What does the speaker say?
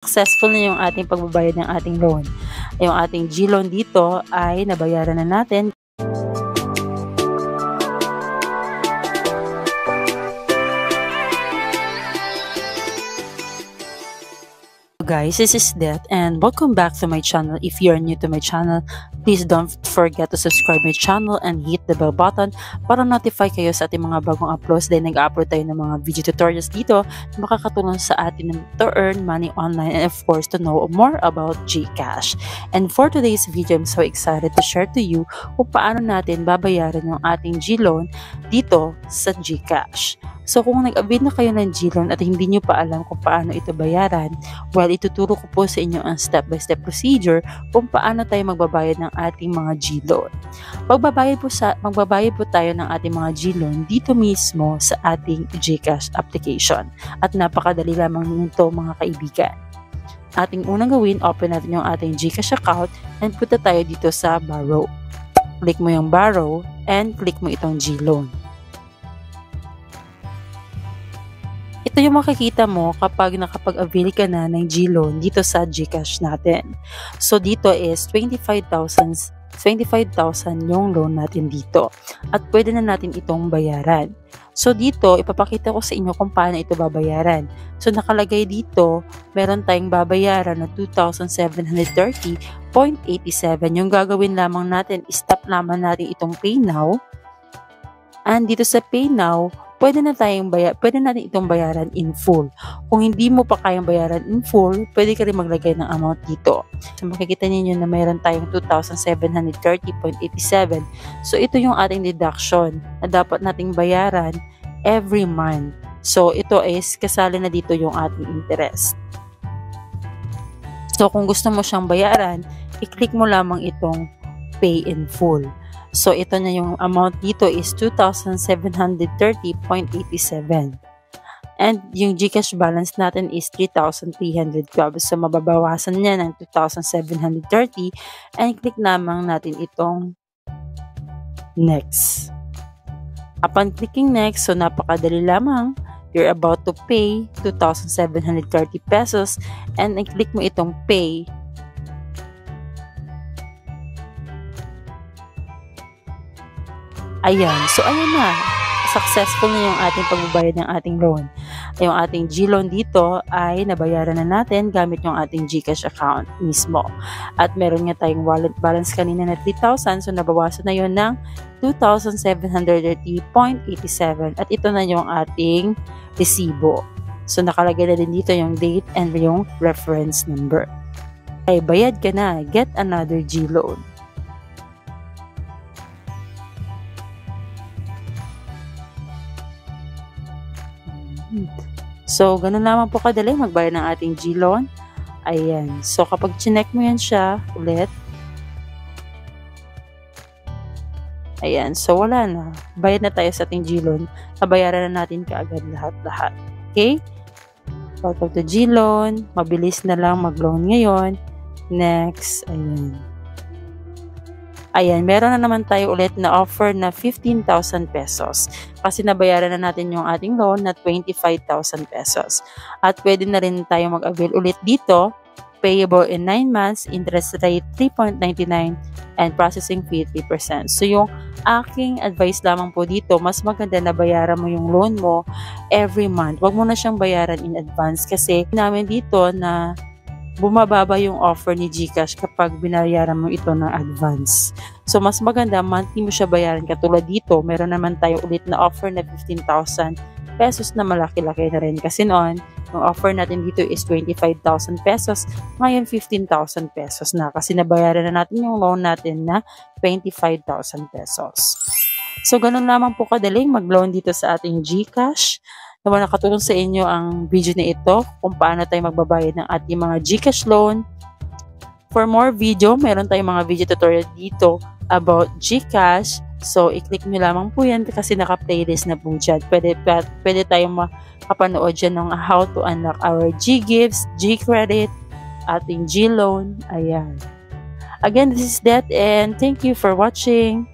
Successful na yung ating pagbabayad ng ating loan. Yung ating G-loan dito ay nabayaran na natin. Guys, this is Det and welcome back to my channel. If you are new to my channel, please don't forget to subscribe my channel and hit the bell button para notify kayo sa ating mga bagong uploads. Dahil nag-upload tayo ng mga video tutorials dito na makakatulong sa atin to earn money online and of course to know more about GCash. And for today's video, I'm so excited to share to you kung paano natin babayaran yung ating G-loan dito sa GCash. So kung nag-avail na kayo ng G-loan at hindi nyo pa alam kung paano ito bayaran, well, ituturo ko po sa inyo ang step-by-step procedure kung paano tayo magbabayad ng ating mga G-loan. Magbabayad po tayo ng ating mga G-loan dito mismo sa ating GCash application. At napakadali lamang nito mga kaibigan. Ating unang gawin, open natin yung ating GCash account and punta tayo dito sa borrow. Click mo yung borrow and click mo itong G-loan. Ito yung makikita mo kapag nakapag-avail ka na ng G-loan dito sa GCash natin. So dito is 25,000 yung loan natin dito. At pwede na natin itong bayaran. So dito, ipapakita ko sa inyo kung paano ito babayaran. So nakalagay dito, meron tayong babayaran na 2,730.87. Yung gagawin lamang natin, stop lamang natin itong Pay Now. And dito sa Pay Now, pwede natin itong bayaran in full. Kung hindi mo pa kayang bayaran in full, pwede ka rin maglagay ng amount dito. So makikita niyo na mayroon tayong 2,730.87. So ito yung ating deduction na dapat nating bayaran every month. So ito is kasali na dito yung ating interest. So kung gusto mo siyang bayaran, i-click mo lamang itong Pay in Full. So, ito na yung amount dito is 2,730.87. And yung GCash balance natin is 3,312. So, mababawasan niya ng 2,730 and click lamang natin itong Next. Upon clicking Next, so napakadali lamang. You're about to pay 2,730 pesos and click mo itong Pay. Ayan. So, ayan na. Successful na yung ating pagbabayad ng ating loan. Yung ating G-loan dito ay nabayaran na natin gamit yung ating GCash account mismo. At meron nga tayong wallet balance kanina na 3,000. So, nabawasan na yun ng 2,730.87. At ito na yung ating resibo. So, nakalagay na din dito yung date and yung reference number. Ay, bayad ka na. Get another G-loan. So, ganun naman po kadali magbayad ng ating G-loan. Ayan. So, kapag chinek mo yan siya ulit, ayan. So, wala na. Bayad na tayo sa ating G-loan. Nabayaran na natin kaagad lahat-lahat. Okay? Out of the G-loan. Mabilis na lang mag-loan ngayon. Next. Ayan. Ayan, meron na naman tayo ulit na offer na 15,000 pesos. Kasi nabayaran na natin yung ating loan na 25,000 pesos. At pwede na rin tayo mag-avail ulit dito. Payable in 9 months, interest rate 3.99 and processing fee 3%. So yung aking advice lamang po dito, mas maganda na bayaran mo yung loan mo every month. Huwag mo na siyang bayaran in advance kasi namin dito na bumababa yung offer ni GCash kapag binayaran mo ito ng advance. So, mas maganda, monthly mo siya bayaran. Katulad dito, meron naman tayo ulit na offer na 15,000 pesos na malaki-laki na rin. Kasi noon, yung offer natin dito is 25,000 pesos. Ngayon, 15,000 pesos na. Kasi nabayaran na natin yung loan natin na 25,000 pesos. So, ganun lamang po kadaling mag-loan dito sa ating GCash. Naman nakatulong sa inyo ang video na ito kung paano tayo magbabayad ng ating mga GCash loan. For more video, meron tayong mga video tutorial dito about GCash. So, i-click nyo lamang po yan kasi naka-playlist na po dyan. Pwede tayong makapanood dyan ng how to unlock our G-Gifts, G-Credit, ating G-Loan. Ayan. Again, this is Det and thank you for watching.